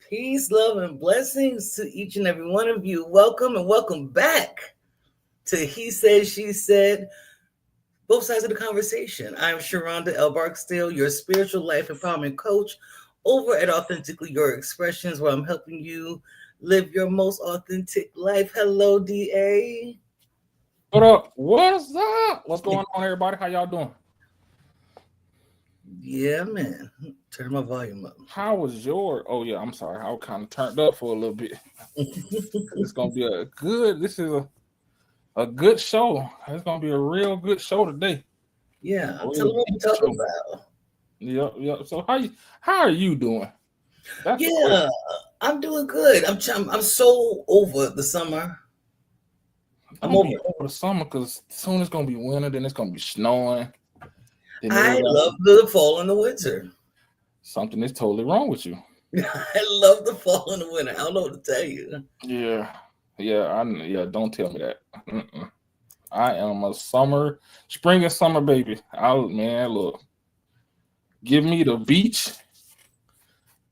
Peace, love, and blessings to each and every one of you. Welcome and welcome back to He Said, She Said, both sides of the conversation. I'm Sheronda L. Barksdale, your spiritual life empowerment coach over at Authentically Your Expressions, where I'm helping you live your most authentic life. Hello, D.A. What up? What's up? What's going on, everybody? How y'all doing? Yeah, man. Turn my volume up. How was your? Oh yeah, I'm sorry. I was kind of turned up for a little bit. It's gonna be a good. This is a good show. It's gonna be a real good show today. Yeah, A tell real them what deep we're talking show. about. Yep, yep. So how are you doing? That's the Yeah, question. I'm doing good. I'm so over the summer. I'm Don't over be it. over the summer because soon it's gonna be winter. Then it's gonna be snowing. Then I everybody love the fall and the winter. something is totally wrong with you. I love the fall and the winter. I don't know what to tell you. Yeah, yeah. Yeah. Don't tell me that. Mm-mm. I am a spring and summer baby. Man, look. Give me the beach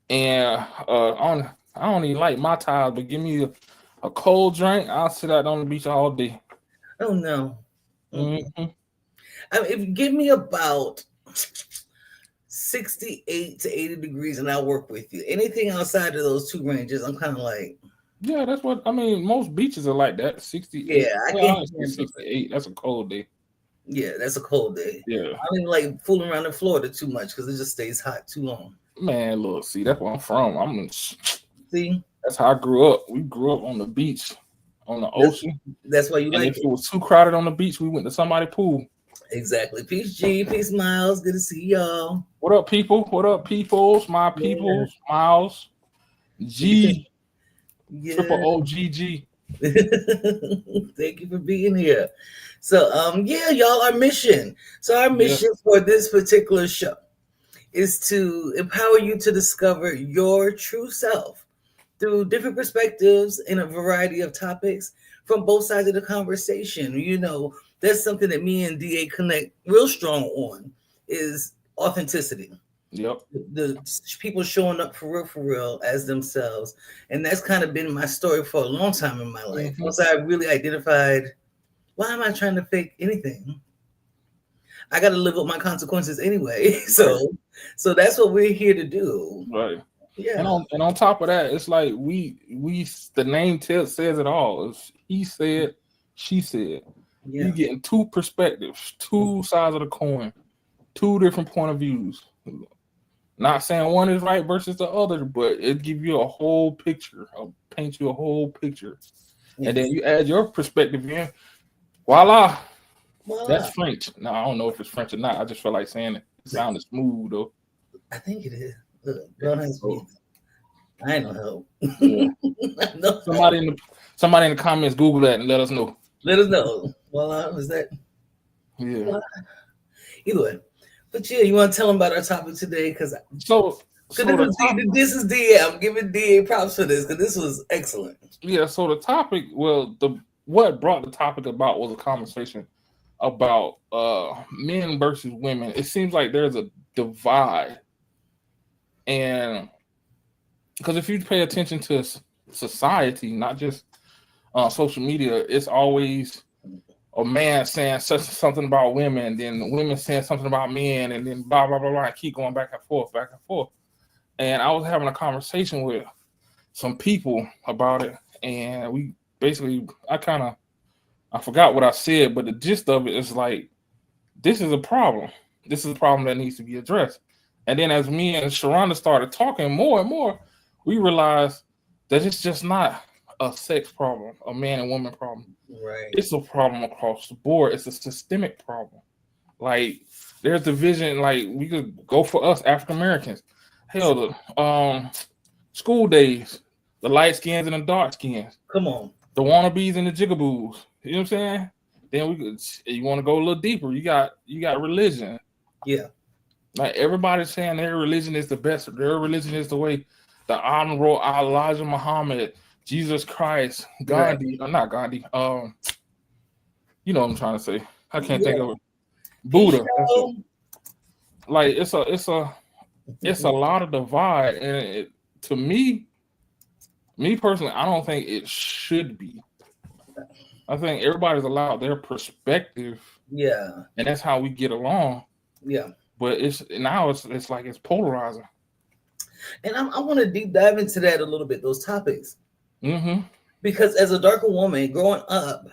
and on I don't even like my tires, but give me a cold drink. I'll sit out on the beach all day. Oh no. Mm-mm. Hmm. I mean, if you give me about 68 to 80 degrees and I'll work with you. Anything outside of those two ranges, I'm kind of like, Yeah, that's what I mean. Most beaches are like that. 68. yeah, I Well, can't honestly, handle it. 68. That's a cold day. Yeah, that's a cold day. Yeah, I don't even like fooling around in Florida too much because it just stays hot too long. man. Look, see, that's where I'm from. See, That's how I grew up. We grew up on the beach, on the that's ocean, that's why you and like if it. it was too crowded on the beach, we went to somebody's pool. Exactly. Peace, G. Peace, Miles. Good to see y'all. What up, people? What up, peoples? My Yeah. peoples, Miles, G, triple Yeah. OGG. Thank you for being here. So yeah, y'all, our mission. So our Yeah. mission for this particular show is to empower you to discover your true self through different perspectives in a variety of topics from both sides of the conversation. That's something that me and DA connect real strong on is authenticity. Yep. The people showing up for real as themselves. And that's kind of been my story for a long time in my life. Hmm. Once I really identified, why am I trying to fake anything? I got to live with my consequences anyway. Right. So that's what we're here to do. Right. And Yeah. on top of that, it's like we the name says it all. It's he said, she said. You Yeah. getting two perspectives, two sides of the coin, two different point of views. Not saying one is right versus the other, but it give you a whole picture, paint you a whole picture, and then Yes. you add your perspective in. Voila, that's Voila. French. Now I don't know if it's French or not. I just feel like saying it. It sounded smooth though. I think it is. Look, don't ask me. So I ain't no help. yeah, No help. somebody in the somebody in the comments Google that and let us know. Let us know. Voila. Was that? Yeah. Voila. Either way. But yeah, you want to tell them about our topic today? Because So so the top this is DA. I'm giving DA props for this because this was excellent. yeah, so the topic, well, the what brought the topic about was a conversation about men versus women. It seems like there's a divide, and because if you pay attention to society, not just social media, it's always a man saying such something about women, then women saying something about men, and then blah blah blah blah. Keep going back and forth, back and forth. And I was having a conversation with some people about it, and we basically, I forgot what I said, but the gist of it is like, this is a problem. This is a problem that needs to be addressed. And then as me and Sheronda started talking more and more, we realized that it's just not a sex problem, a man and woman problem. Right. It's a problem across the board. It's a systemic problem. Like there's division. Like we could go for us African Americans. Hell, school days, the light skins and the dark skins, Come on. the wannabes and the jigaboos. You know what I'm saying? Then we could. You want to go a little deeper. You got religion. Yeah. Like everybody's saying their religion is the best. Their religion is the way. The Honorable Elijah Muhammad, Jesus Christ, Right. Gandhi, or not Gandhi. You know what I'm trying to say. I can't think Yeah. of it. Peace, Buddha. That's it. y'all. Like it's a lot of divide, and to me, Me personally, I don't think it should be. I think everybody's allowed their perspective, Yeah. and that's how we get along. Yeah. But it's like it's polarizing. And I want to deep dive into that a little bit, those topics. Mm-hmm. Because as a darker woman growing up,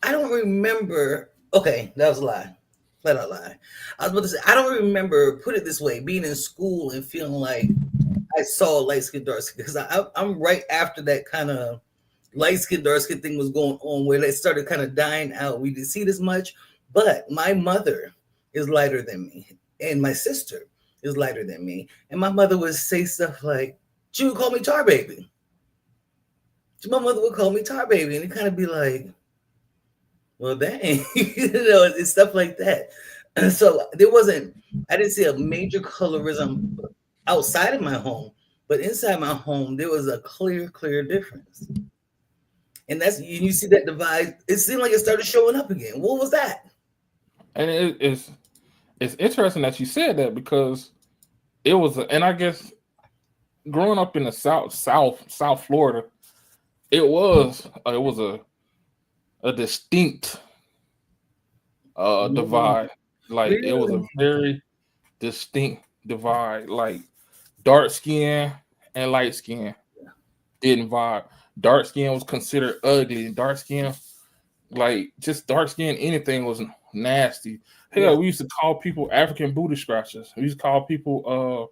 I don't remember. Okay, that was a lie. Flat out lie. I was about to say, I don't remember, put it this way, being in school and feeling like I saw light skin, dark skin. Because I'm right after that kind of light skin, dark skin thing was going on where they started kind of dying out. We didn't see it as much. But my mother is lighter than me, and my sister is lighter than me. And my mother would say stuff like, she would call me tar baby. My mother would call me tar baby, and it kind of be like, well, dang, it's stuff like that. And so I didn't see a major colorism outside of my home, but inside my home, there was a clear difference. And you see that divide. It seemed like it started showing up again. What was that? And it's interesting that you said that because it was, and I guess growing up in the South Florida, it was a distinct divide. Like Really? it was a very distinct divide. Like dark skin and light skin didn't vibe. Dark skin was considered ugly. Dark skin, like just dark skin, anything was nasty. Hell, we used to call people African booty scratchers. We used to call people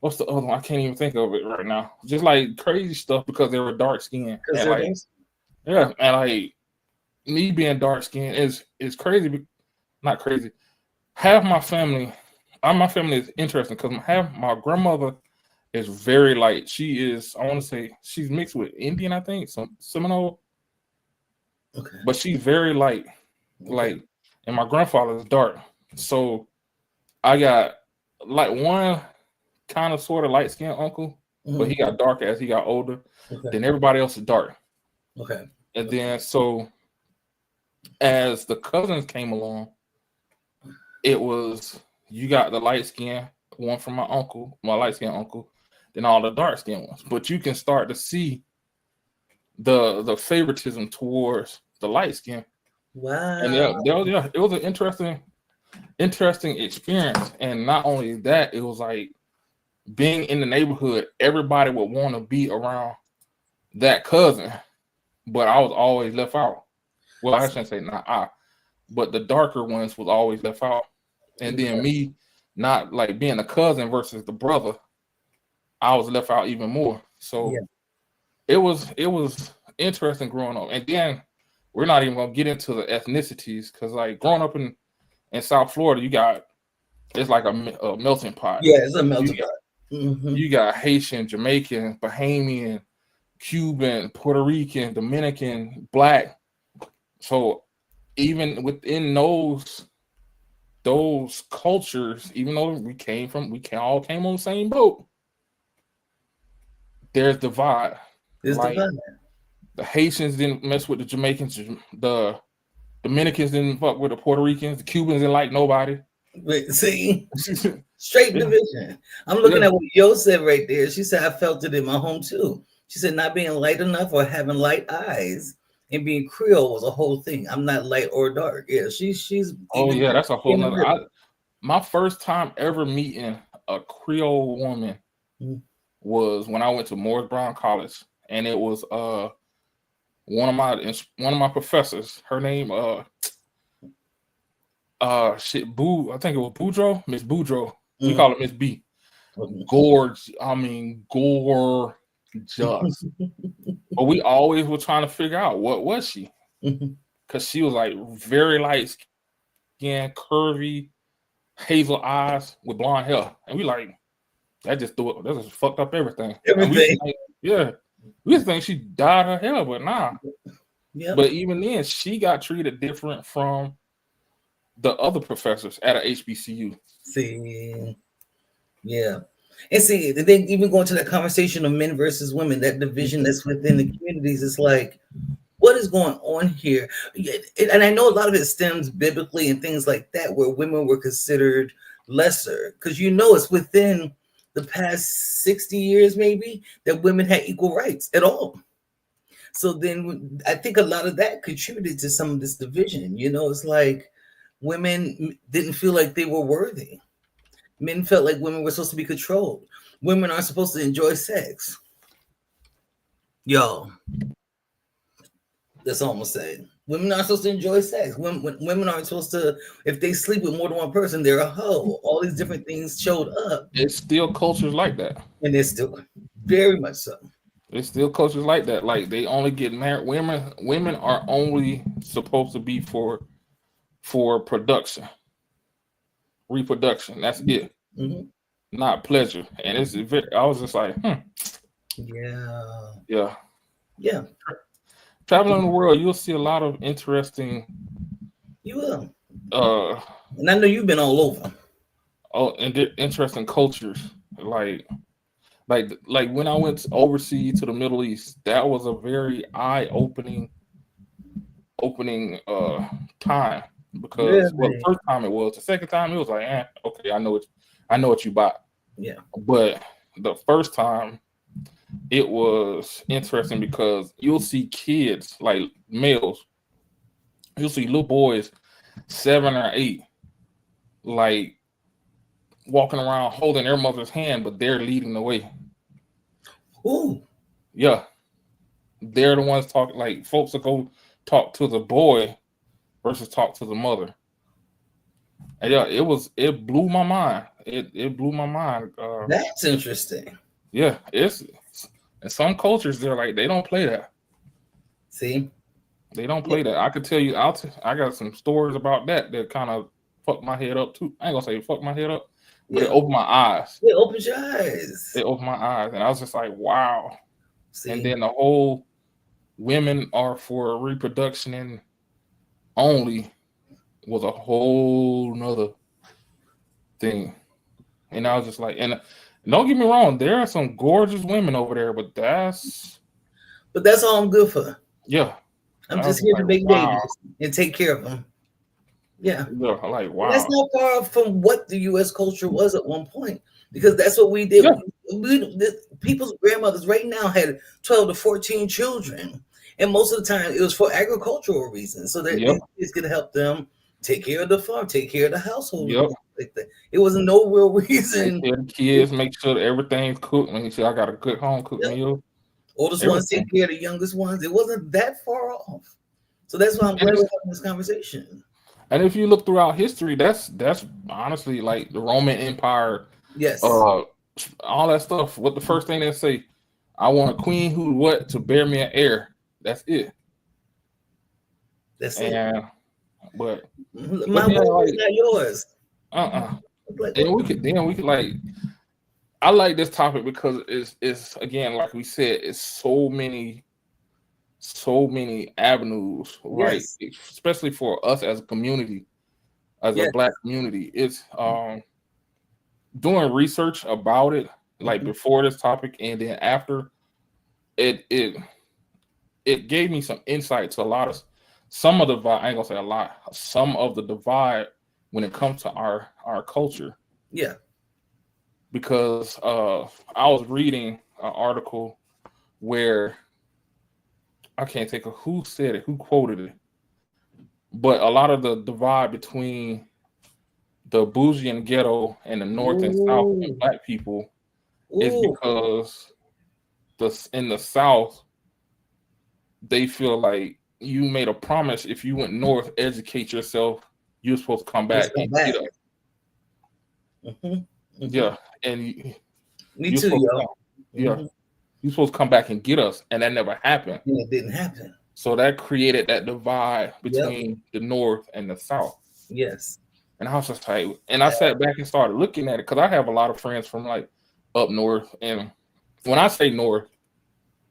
what's the other one? I can't even think of it right now. Just like crazy stuff because they were dark skinned. And like, yeah, and like me being dark skinned is crazy. Not crazy. Half my family is interesting because half my grandmother is very light. She is, I want to say, she's mixed with Indian, I think, some Seminole. Okay. But she's very light. Like, and my grandfather is dark. So I got like one kind of sort of light skinned uncle, but he got dark as he got older. Then everybody else is dark. Okay. And then so as the cousins came along, it was you got the light skin one from my light skin uncle, then all the dark skin ones. But you can start to see the favoritism towards the light skin. Wow. And it was an interesting experience. And not only that, it was like being in the neighborhood, everybody would want to be around that cousin, but I was always left out. Well, I shouldn't say not I, but the darker ones was always left out. And then me not like being a cousin versus the brother, I was left out even more. So it was interesting growing up. And then we're not even gonna get into the ethnicities because like growing up in South Florida, it's like a melting pot. Yeah, it's a melting pot. You got Haitian, Jamaican, Bahamian, Cuban, Puerto Rican, Dominican, Black. So even within those cultures, even though we all came on the same boat, there's divide. The Haitians didn't mess with the Jamaicans, the Dominicans didn't fuck with the Puerto Ricans, the Cubans didn't like nobody. Wait, see, straight division. I'm looking at what Yo said right there. She said, I felt it in my home too. She said, not being light enough or having light eyes and being Creole was a whole thing. I'm not light or dark. Yeah, she's. Oh yeah, that's a whole nother. My first time ever meeting a Creole woman was when I went to Morris Brown College, and it was one of my professors. Her name I think it was Boudreaux, Miss Boudreaux. We call her Miss B. Gorgeous. But we always were trying to figure out what was she, because she was like very light skin, curvy, hazel eyes with blonde hair, and we like that just fucked up everything. We just think she dyed her hair, but nah. But even then, she got treated different from the other professors at a HBCU. See, yeah. And see, then even going to that conversation of men versus women, that division that's within the communities, it's like, what is going on here? And I know a lot of it stems biblically and things like that, where women were considered lesser, because it's within the past 60 years, maybe, that women had equal rights at all. So then I think a lot of that contributed to some of this division. It's like women didn't feel like they were worthy. Men felt like women were supposed to be controlled. Women aren't supposed to enjoy sex. Yo, that's all I'm gonna say. Women aren't supposed to enjoy sex. Women aren't supposed to, if they sleep with more than one person, they're a hoe. All these different things showed up. It's still cultures like that. And they're still very much so. It's still cultures like that. Like they only get married. Women are only supposed to be for production, reproduction. That's it. Mm-hmm. Not pleasure. And it's very, I was just like, Yeah. Traveling the world, you'll see a lot of interesting. You will. And I know you've been all over. Oh, and interesting cultures. Like when I went overseas to the Middle East, that was a very eye-opening time because the first time it was. The second time it was like, okay, I know what you bought. Yeah. But the first time it was interesting because you'll see kids, like males, you'll see little boys 7 or 8, like walking around holding their mother's hand, but they're leading the way. Ooh. Yeah. They're the ones talking, like folks will go talk to the boy versus talk to the mother. And yeah, it blew my mind. It blew my mind. That's interesting. Yeah, it's in some cultures they're like they don't play that. See? They don't play that. I could tell you, I got some stories about that kind of fucked my head up too. I ain't gonna say fuck my head up, but it opened my eyes. It opened your eyes. It opened my eyes, and I was just like, wow. See? And then the whole women are for reproduction and only was a whole nother thing. And I was just like, and don't get me wrong, there are some gorgeous women over there, but that's all I'm good for. Yeah. I'm just here to make babies and take care of them. Yeah. Yeah, like wow. And that's not far from what the U.S. culture was at one point, because that's what we did. Yeah. People's grandmothers right now had 12 to 14 children, and most of the time it was for agricultural reasons, so that it's going to help them take care of the farm, take care of the household. Yep. Like that. It wasn't no real reason. Take care of the kids, make sure that everything's cooked. Make sure I got a good home cooked meal. Oldest ones take care of the youngest ones. It wasn't that far off. So that's why I'm glad we're having this conversation. And if you look throughout history, that's honestly like the Roman Empire. Yes. All that stuff. What the first thing they say? I want a queen to bear me an heir. That's it. That's it. But my word is not yours. And we could like. I like this topic because it's again, like we said, it's so many avenues, right? Especially for us as a community, as a Black community. It's doing research about it, like before this topic and then after, it gave me some insight to some of the divide. I ain't gonna say a lot, some of the divide when it comes to our culture. Yeah. Because I was reading an article where I can't think of who said it, who quoted it, but a lot of the divide between the bougie and ghetto and the North and South and Black people is because in the South, they feel like you made a promise if you went North, educate yourself, you're supposed to come back and get up. Yeah, and me too, yo. You're supposed to come back and get us, and that never happened. Yeah, it didn't happen. So that created that divide between the North and the South. Yes. And I was just like, and I sat back and started looking at it because I have a lot of friends from like up north, and when I say North,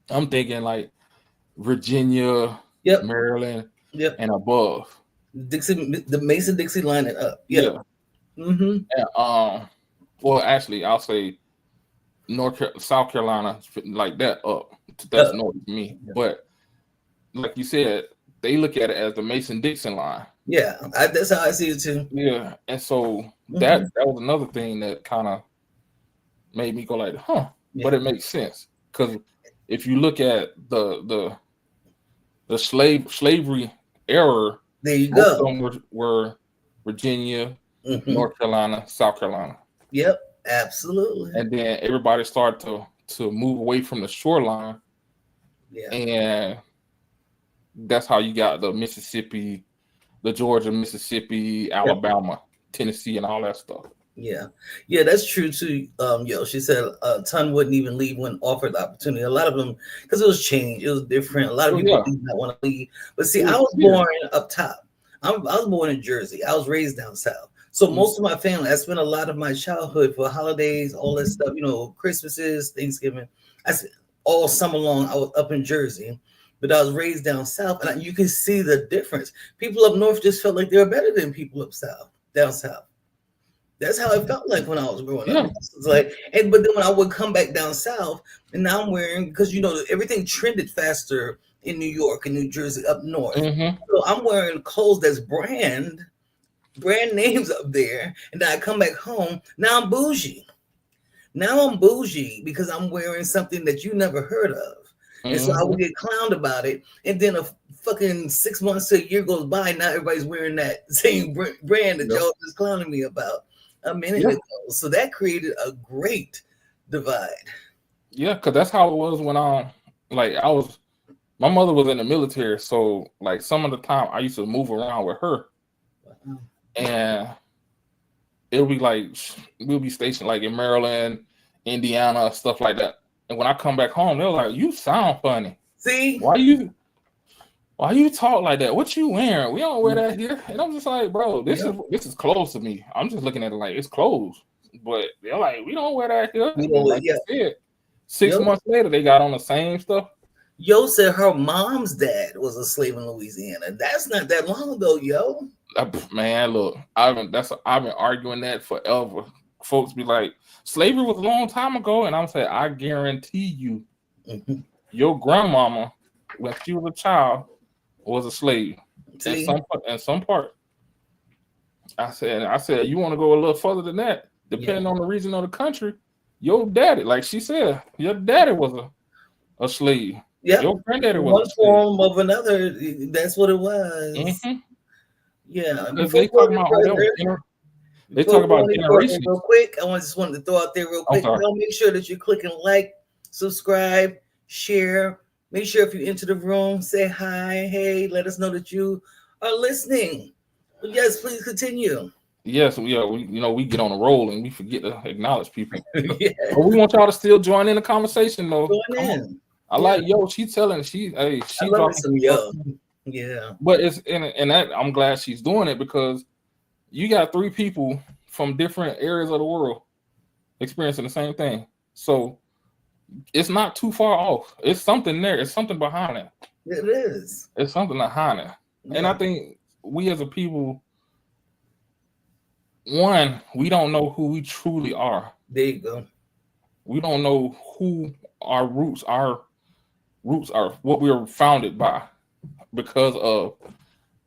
I'm thinking like Virginia, Maryland, and above. The Mason-Dixie line and up. Yeah. And, well, actually, I'll say South Carolina, like that up. That's north to me. Yeah. But like you said, they look at it as the Mason-Dixon line. Yeah, that's how I see it too. Yeah, and so that was another thing that kind of made me go like, huh. Yeah. But it makes sense because if you look at the slavery era, There you most of go. them were Virginia, Hmm. North Carolina, South Carolina, Yep, absolutely. and then everybody started to move away from the shoreline, Yeah. and that's how you got the Mississippi, the Georgia, Mississippi, Yep. Alabama, Tennessee, and all that stuff. Yeah, yeah, that's true too. She said a ton wouldn't even leave when offered the opportunity. A lot of them, because it was change, it was different. A lot of So people yeah, did not want to leave. But see, it I was was clear. born up top. I was born in Jersey. I was raised down south. So most of my family, I spent a lot of my childhood for holidays, all that stuff. Christmases, Thanksgiving. I spent all summer long. I was up in Jersey, but I was raised down south, and you can see the difference. People up north just felt like they were better than people up south, down south. That's how it felt like when I was growing up. Yeah. It's like, but then when I would come back down south, and now I'm wearing, because everything trended faster in New York and New Jersey up north. Mm-hmm. So I'm wearing clothes that's brand names up there, and then I come back home. Now I'm bougie. Now I'm bougie because I'm wearing something that you never heard of. And so I Mm-hmm. would get clowned about it. And then a fucking 6 months to a year goes by. Now everybody's wearing that same brand that Yeah. y'all just clowning me about a minute Yeah. ago. So that created a great divide. Yeah, because that's how it was when my mother was in the military, so like some of the time I used to move around with her, and it would be like we'll be stationed like in Maryland, Indiana, stuff like that. And when I come back home, they're like, "You sound funny. See? Why you talk like that? What you wearing? We don't wear that here." And I'm just like, "Bro, this is clothes to me. I'm just looking at it like it's clothes." But they're like, "We don't wear that here." We And then, don't, like yeah. you said, 6 Yo, months later, they got on the same stuff. yo said her mom's dad was a slave in Louisiana. That's not that long ago, yo. Man, look, I've been arguing that forever. Folks be like, slavery was a long time ago, and I'm saying, I guarantee you, Mhm. your grandmama, when she was a child, was a slave. In See? some part. I said, you want to go a little further than that, Yeah. depending on the region of the country. Your daddy, like she said, your daddy was a slave. Yep. Your granddaddy was One a slave. form of another. That's what it was. Mm-hmm. Yeah. Because Before they we go talk any about further, they before talk we go about any further, generations. real quick, just wanted to throw out there real I'm quick. sorry. Y'all make sure that you're clicking like, subscribe, share. Make sure if you enter the room, say hi, hey, let us know that you are listening. But yes, please continue. Yes, we get on a roll and we forget to acknowledge people. Yeah, But we want y'all to still join in the conversation though. going Come on. in. I Yeah, like she telling I she love it dropping some some stuff. yo. Yeah, But it's and that I'm glad she's doing it because you got 3 people from different areas of the world experiencing the same thing. So it's not too far off. It's something there. It's something behind it. it is. It's something behind it. And I Yeah, think we as a people, one, we don't know who we truly are. there you go. We don't know who our roots are, what we were founded by because of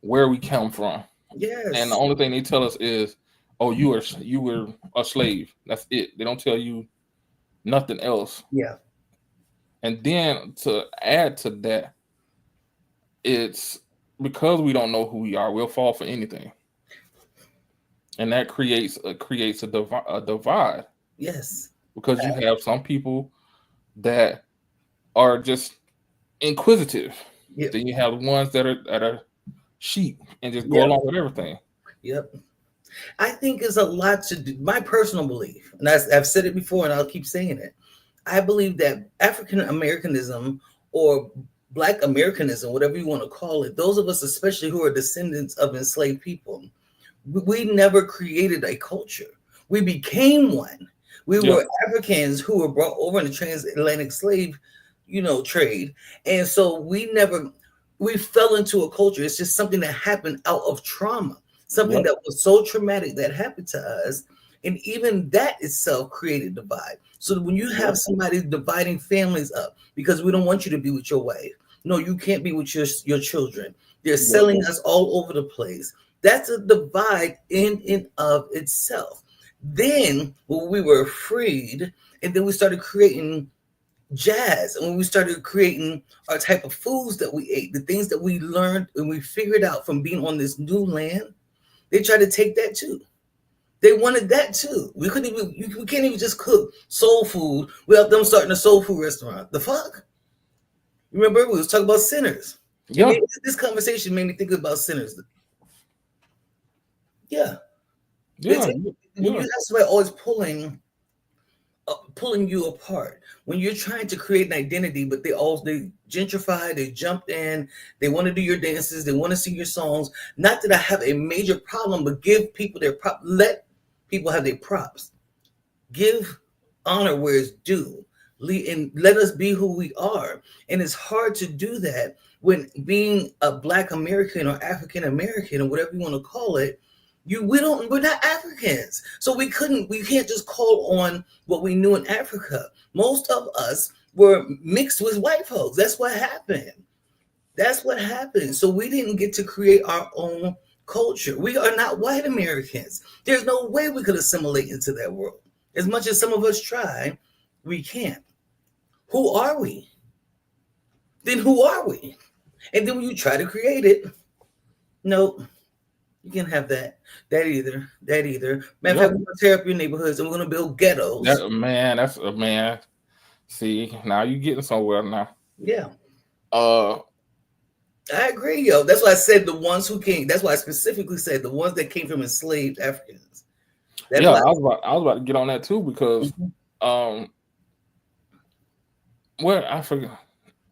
where we come from. And the Yes. only thing they tell us is, oh, you were a slave. That's it. They don't tell you nothing else. Yeah. And then to add to that, it's because we don't know who we are, we'll fall for anything. And that creates a divide Yes. because you have some people that are just inquisitive. Yep. Then you have the ones that are sheep and just go Yep. along with everything. Yep. I think it's a lot to do. My personal belief, and I've said it before, and I'll keep saying it. I believe that African Americanism or Black Americanism, whatever you want to call it, those of us, especially who are descendants of enslaved people, we never created a culture. We became one. We Yeah. were Africans who were brought over in the transatlantic slave, trade. And so we fell into a culture. It's just something that happened out of trauma, something Yep. that was so traumatic that happened to us. And even that itself created divide. So when you have somebody dividing families up because we don't want you to be with your wife, no, you can't be with your children. They're selling us all over the place. That's a divide in and of itself. Then when we were freed, and then we started creating jazz, and when we started creating our type of foods that we ate, the things that we learned and we figured out from being on this new land, they tried to take that too. They wanted that too. We couldn't even, we can't even just cook soul food without them starting a soul food restaurant. The fuck? Remember, we was talking about sinners. Yeah. This conversation made me think about sinners. Yeah. Yeah. When you have somebody always pulling you apart, when you're trying to create an identity, but they gentrify, they jump in, they want to do your dances, they want to sing your songs. Not that I have a major problem, but give people their prop. Let people have their props. Give honor where it's due. And let us be who we are. And it's hard to do that when being a Black American or African American or whatever you want to call it, we're not Africans. So we can't just call on what we knew in Africa. Most of us were mixed with white folks. That's what happened. So we didn't get to create our own culture. We are not white Americans. There's no way we could assimilate into that world. As much as some of us try, we can't. Who are we? Then who are we? And then when you try to create it, nope. You can't have that either. Man, we're going to tear up your neighborhoods and we're going to build ghettos. That's a man. See, now you're getting somewhere now. Yeah. I agree, yo. That's why I said the ones who came. That's why I specifically said the ones that came from enslaved Africans. I was about to get on that too because, I forgot.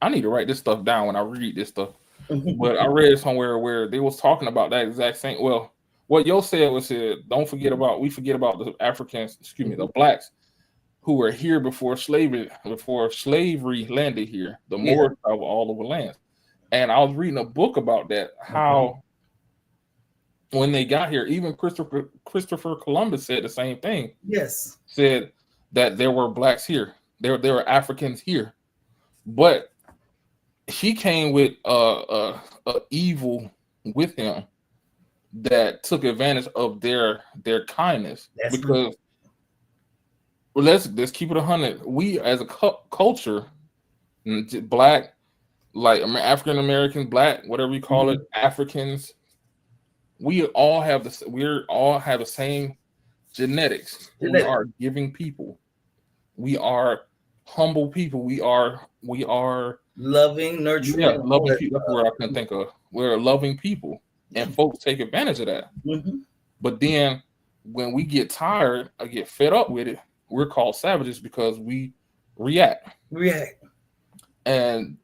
I need to write this stuff down when I read this stuff. But I read somewhere where they was talking about that exact same. Well, what Yo said was we forget about the Africans, the blacks who were here before slavery landed here. The Moors traveled all over lands. And I was reading a book about that, how when they got here, even Christopher Columbus said the same thing. Yes. Said that there were blacks here. There were Africans here. But he came with a evil with him that took advantage of their kindness. Because let's keep it 100. We as a culture, black, like African Americans, black, whatever you call it, Africans, we all have the same genetics. We are giving people. We are humble people. We are loving, nurturing. Yeah, loving people. That's what I couldn't think of. We're loving people, and folks take advantage of that. But then when we get tired or get fed up with it, we're called savages because we react. And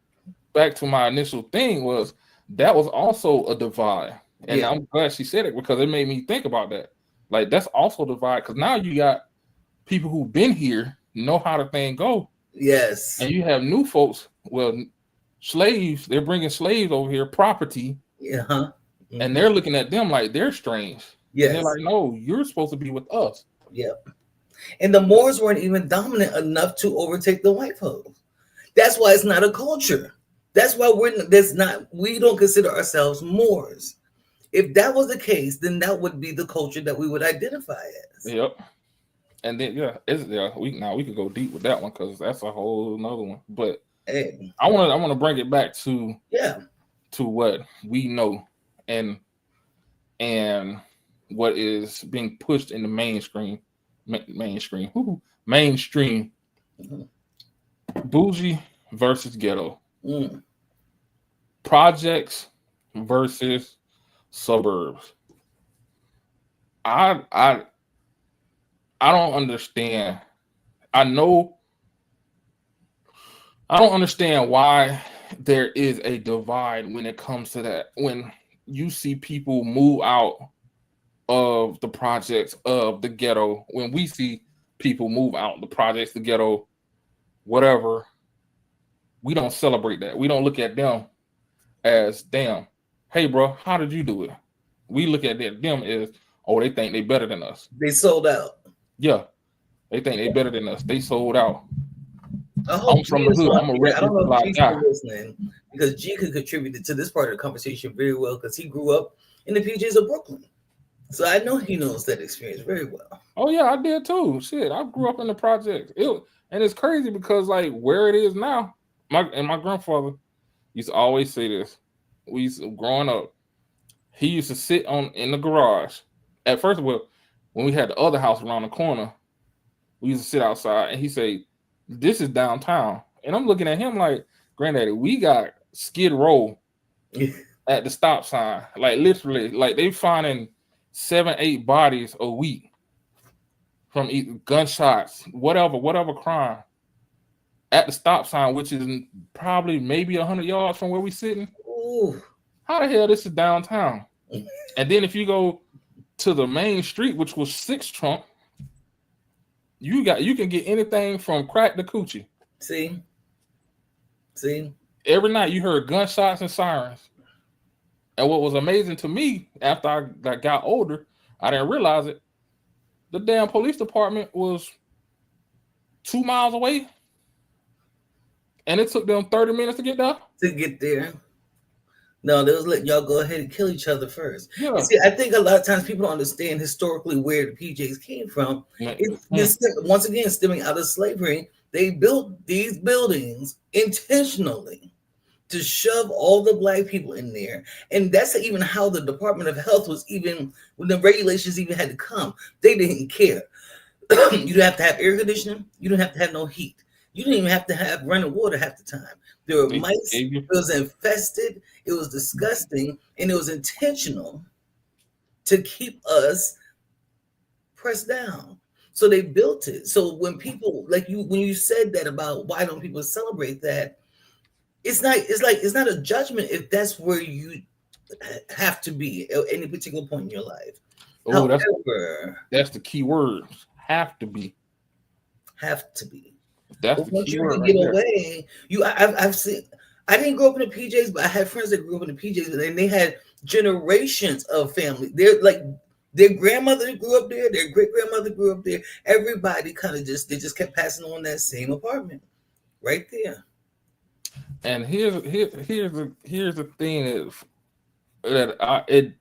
back to my initial thing was that was also a divide. And I'm glad she said it because it made me think about that. Like, that's also a divide because now you got people who've been here, know how the thing go. Yes. And you have new folks, slaves, they're bringing slaves over here, property. And they're looking at them like they're strange. Yes. And they're like, no, you're supposed to be with us. Yep. And the Moors weren't even dominant enough to overtake the white folks. That's why it's not a culture. That's why we don't consider ourselves Moors. If that was the case, then that would be the culture that we would identify as. Yep. And then we could go deep with that one because that's a whole nother one. But I want to bring it back to what we know and what is being pushed in the mainstream. Bougie versus ghetto. Projects versus suburbs. I don't understand. I don't understand why there is a divide when it comes to that. When you see people move out of the projects of the ghetto, when we see people move out the projects, the ghetto, whatever, we don't celebrate that. We don't look at them as, damn, hey, bro, how did you do it? We look at them as, oh, they think they better than us. They sold out. Yeah, they think they better than us. They sold out. I'm from the hood. I'm a red guy. Listening because G could contribute to this part of the conversation very well because he grew up in the PJs of Brooklyn. So I know he knows that experience very well. Oh yeah, I did too. Shit, I grew up in the projects. And it's crazy because like where it is now, my grandfather used to always say this. We used to, growing up, he used to sit on in the garage. At first of all, when we had the other house around the corner, we used to sit outside and he say, "This is downtown." And I'm looking at him like, "Granddaddy, we got Skid Row at the stop sign. Like literally, like they finding 7, 8 bodies a week from gunshots, whatever crime at the stop sign, which is probably maybe 100 yards from where we sitting. Ooh. How the hell this is downtown? And then if you go to the main street, which was 6th Trump, you can get anything from crack to coochie. See, every night you heard gunshots and sirens. And what was amazing to me after I got older, I didn't realize it. The damn police department was 2 miles away, and it took them 30 minutes to get there. No, they was letting y'all go ahead and kill each other first. Yeah. You see, I think a lot of times people don't understand historically where the PJs came from. It's once again stemming out of slavery. They built these buildings intentionally to shove all the black people in there. And that's even how the Department of Health was, even when the regulations even had to come. They didn't care. You didn't have to have air conditioning. You didn't have to have no heat. You didn't even have to have running water half the time. There were mice. It was infested. It was disgusting. And it was intentional to keep us pressed down. So they built it. So when people, like you, when you said that about why don't people celebrate that, it's not a judgment if that's where you have to be at any particular point in your life. Oh, that's the key word. Have to be. That's the key word. Get away. I've seen. I didn't grow up in the PJs, but I had friends that grew up in the PJs, and they had generations of family. They're like their grandmother grew up there, their great grandmother grew up there. Everybody kind of just kept passing on that same apartment right there. And here's the thing that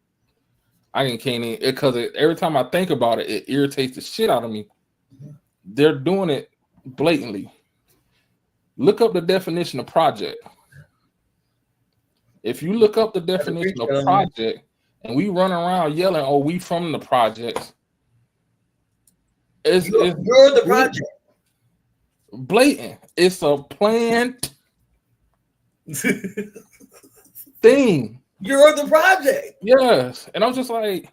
I can't even, because every time I think about it, it irritates the shit out of me. They're doing it blatantly. Look up the definition of project. If you look up the definition of project and we run around yelling, "Oh, we from the projects," you're the project. Blatant. It's a planned thing. You're the project. Yes, and I'm just like,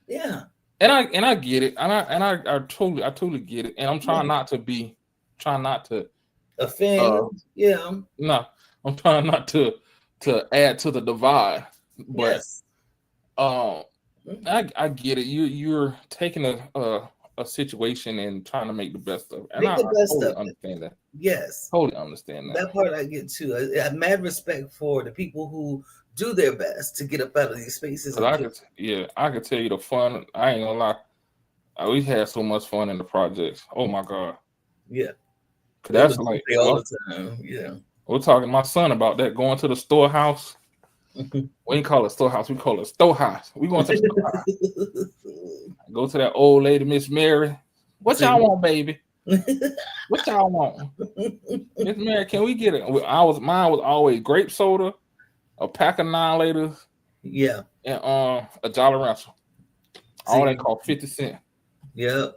yeah. And I get it, and I totally get it, and I'm trying not to offend. No, I'm trying not to add to the divide, but yes. I get it. You're taking a situation and trying to make the best of it, and I totally understand that. Yes, totally understand that. That part I get too. I have mad respect for the people who do their best to get up out of these spaces. I could tell you the fun. I ain't gonna lie. We had so much fun in the projects. Oh my god. Yeah. That's like all the time. Yeah. We're talking to my son about that, going to the storehouse. We ain't call it storehouse, we call it storehouse. We going to the storehouse. Go to that old lady, Miss Mary. What y'all want, baby? What y'all want? Miss Mary, can we get it? Mine was always grape soda, a pack of 9-laters, yeah, and a Jolly Rancher. All that cost 50 cents. Yeah,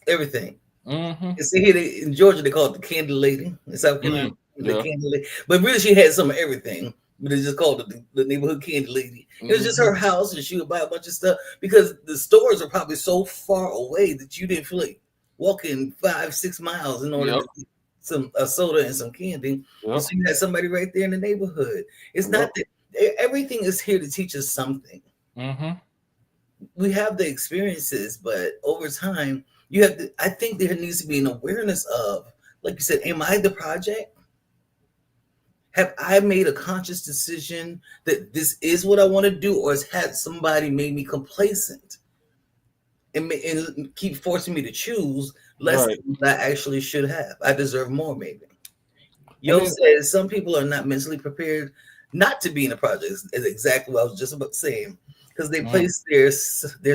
everything. Mm-hmm. See here in Georgia they call it the Candy Lady. In South Carolina, the Candy Lady. But really, she had some of everything. But they just called it the neighborhood Candy Lady. It was just her house, and she would buy a bunch of stuff because the stores are probably so far away that you didn't feel like walking 5-6 miles in order to get a soda and some candy. So you had somebody right there in the neighborhood. It's not that everything is here to teach us something. Mm-hmm. We have the experiences, but over time, you have to. I think there needs to be an awareness of, like you said, am I the project? Have I made a conscious decision that this is what I want to do, or has had somebody made me complacent and keep forcing me to choose less than I actually should have? I deserve more, maybe. Yo says some people are not mentally prepared not to be in a project. Is exactly what I was just about saying. because they place their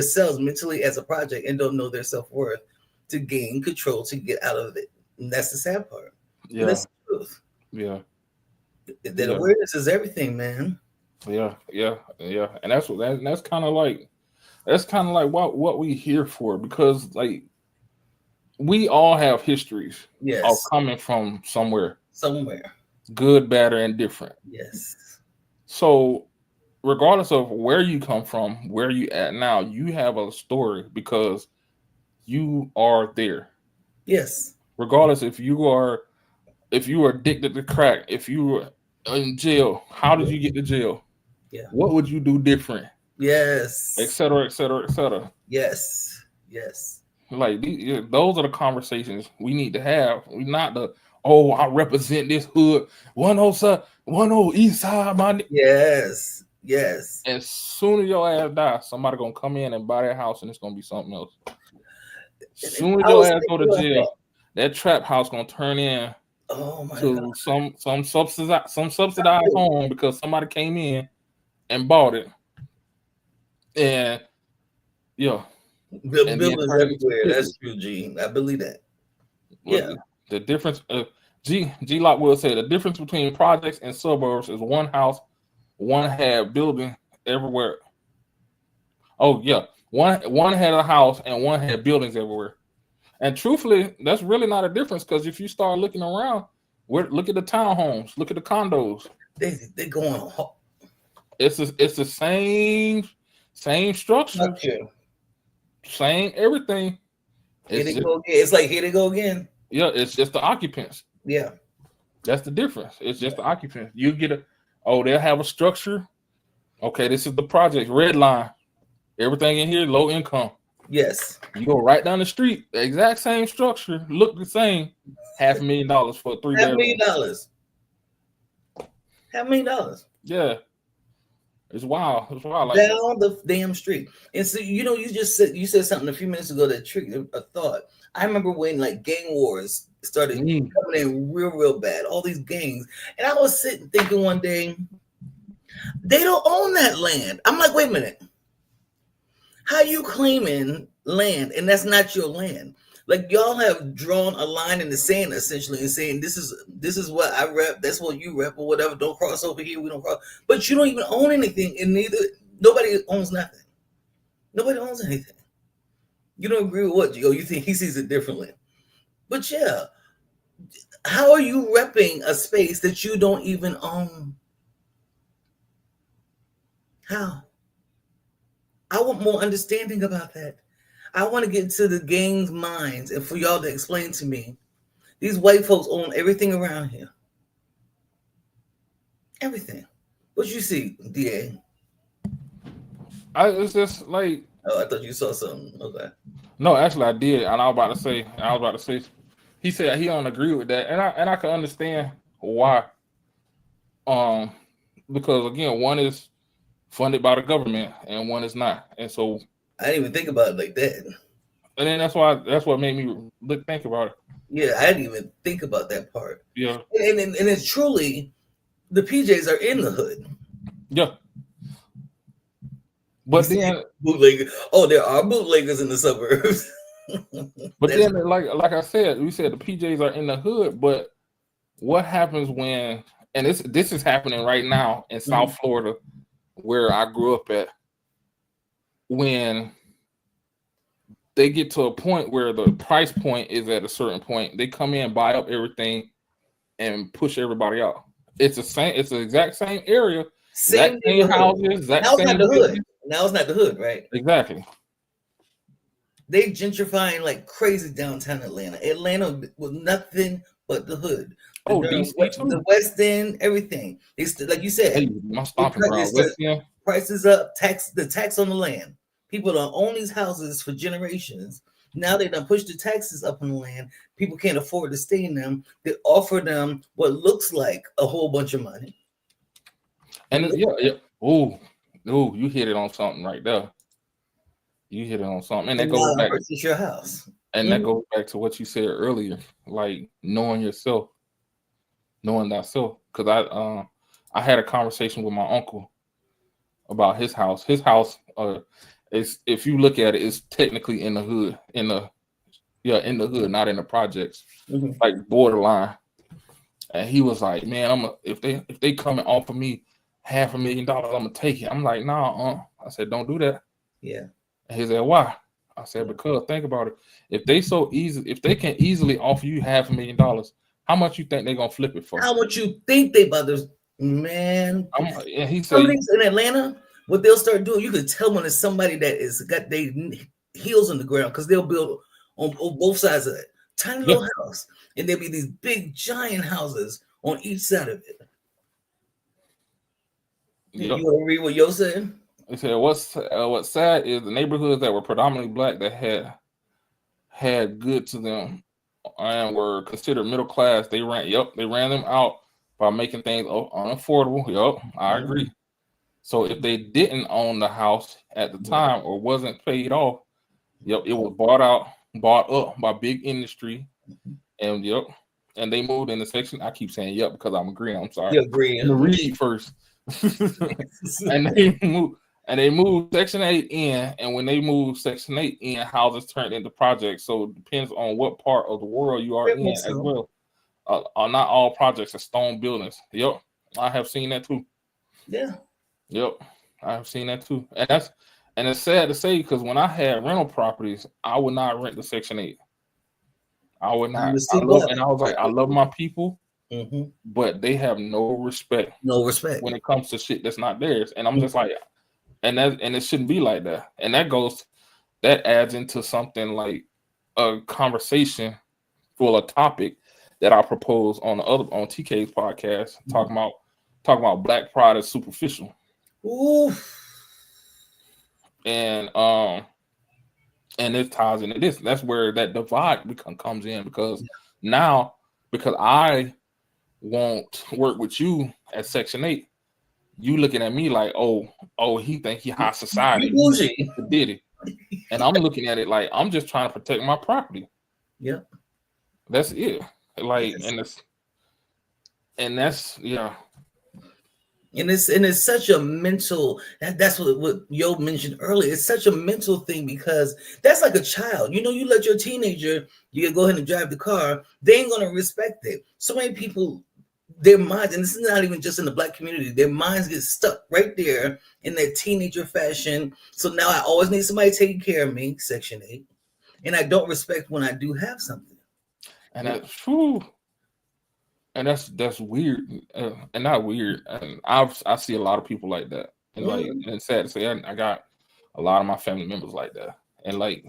selves mentally as a project and don't know their self-worth to gain control to get out of it. And that's the sad part. And Yeah. that's the truth. Yeah. That Yeah. awareness is everything, man. Yeah. And that's what that's kind of like what we here for, because like we all have histories of Yes. coming from somewhere, Somewhere. good, bad, or indifferent. Yes. So regardless of where you come from, where you at now, you have a story because you are there. Yes. Regardless if you were addicted to crack, if you were in jail, how did you get to jail? Yeah. What would you do different? Yes. Etc. Etc. Etc. Yes. Yes. Like those are the conversations we need to have. We not the I represent this hood 107 10 East Side, my. Yes. Yes. As soon as your ass die, somebody gonna come in and buy that house, and it's gonna be something else. As soon as I your was ass go to thinking about jail, that trap house gonna turn in oh my to God. some subsidized home because somebody came in and bought it, and yeah, Buildings everywhere. That's true, G. I believe that. Yeah. The difference. G Lock will say the difference between projects and suburbs is one house, one had building everywhere. Oh yeah, one had a house and one had buildings everywhere. And truthfully, that's really not a difference, because if you start looking around, look at the townhomes, look at the condos. They go on. It's the same structure, same everything. Here they go again. It's like here they go again. Yeah, it's just the occupants. Yeah, that's the difference. It's just the occupants. You get they'll have a structure. Okay, this is the project red line. Everything in here low income. Yes. You go right down the street, the exact same structure, look the same. $500,000 for a 3-bedroom. $500,000. $500,000. Yeah. It's wild. It's wild. Like down the damn street. And so you said something a few minutes ago that triggered a thought. I remember when like gang wars started coming in real bad, all these gangs. And I was sitting thinking one day, they don't own that land. I'm like, wait a minute. How you claiming land and that's not your land? Like y'all have drawn a line in the sand essentially and saying this is what I rep, that's what you rep or whatever. Don't cross over here, we don't cross. But you don't even own anything, and nobody owns nothing. Nobody owns anything. You don't agree with what, Joe? You think he sees it differently. But yeah, how are you repping a space that you don't even own? How? I want more understanding about that. I want to get into the gang's minds and for y'all to explain to me. These white folks own everything around here. Everything. What you see, D.A.? It's just like. Oh, I thought you saw something. Okay. No, actually, I did, and I was about to say. He said he don't agree with that, and I can understand why. Because again, one is funded by the government and one is not, and so I didn't even think about it like that. And then that's what made me think about it. Yeah, I didn't even think about that part. Yeah, and it's truly the PJs are in the hood. Yeah, but then bootleggers. Oh, there are bootleggers in the suburbs. But then, like I said, we said the PJs are in the hood. But what happens when? And this is happening right now in South Florida, where I grew up at. When they get to a point where the price point is at a certain point, they come in, buy up everything, and push everybody out. It's the exact same area, same houses. Now it's not the hood. Now it's not the hood, right? Exactly. They gentrifying like crazy downtown Atlanta. Atlanta was nothing but the hood. The West End, everything. It's like you said. Hey, my stomping ground. Prices up. The tax on the land. People don't own these houses for generations. Now they done push the taxes up on the land. People can't afford to stay in them. They offer them what looks like a whole bunch of money. And yeah. Oh, you hit it on something right there. You hit it on something, and that goes back to your house. And that goes back to what you said earlier, like knowing yourself, knowing thyself. Because I had a conversation with my uncle about his house. His house, is, if you look at it, is technically in the hood, in the hood, not in the projects, like borderline. And he was like, "Man, if they come and offer me $500,000, I'm gonna take it." I'm like, "Nah, I said, "Don't do that." Yeah. And he said, "Why?" I said, "Because think about it. If they can easily offer you $500,000, how much you think they're gonna flip it for?" How much you think they about to, man? And he said, Some of these in Atlanta, what they'll start doing, you can tell when it's somebody that is got their heels on the ground because they'll build on both sides of it. Tiny little house, and there'll be these big giant houses on each side of it. You want to read what Yo said? He said, "What's sad is the neighborhoods that were predominantly black that had good to them and were considered middle class. They ran them out by making things unaffordable." Yep, I agree. So if they didn't own the house at the time or wasn't paid off, it was bought up by big industry, and and they moved into section. I keep saying because I'm agreeing. I'm sorry. You're agreeing. I'm gonna read first. And they moved Section 8 in, and when they moved Section 8 in, houses turned into projects. So it depends on what part of the world you are in as well. Not all projects are stone buildings. Yep, I have seen that too. Yeah. Yep, I have seen that too. And it's sad to say because when I had rental properties, I would not rent the Section 8. I would not. And I was like, I love my people, but they have no respect. No respect when it comes to shit that's not theirs. And I'm just like, and it shouldn't be like that. And that adds into something like a conversation for a topic that I propose on TK's podcast, talking about Black pride is superficial. Oof. And it ties into this. That's where that divide comes in because I won't work with you at Section 8. You looking at me like, oh, he think he high society. He did it. And I'm looking at it like I'm just trying to protect my property. Yep. That's it. Like, yes. and that's yeah. And it's such a mental, that's what Yo mentioned earlier. It's such a mental thing because that's like a child. You let your teenager, you go ahead and drive the car, they ain't gonna respect it. So many people, their minds, and this is not even just in the Black community, their minds get stuck right there in that teenager fashion. So now I always need somebody taking care of me, Section 8, and I don't respect when I do have something. And that's weird, and not weird. And I see a lot of people like that, and and it's sad to say I got a lot of my family members like that. And like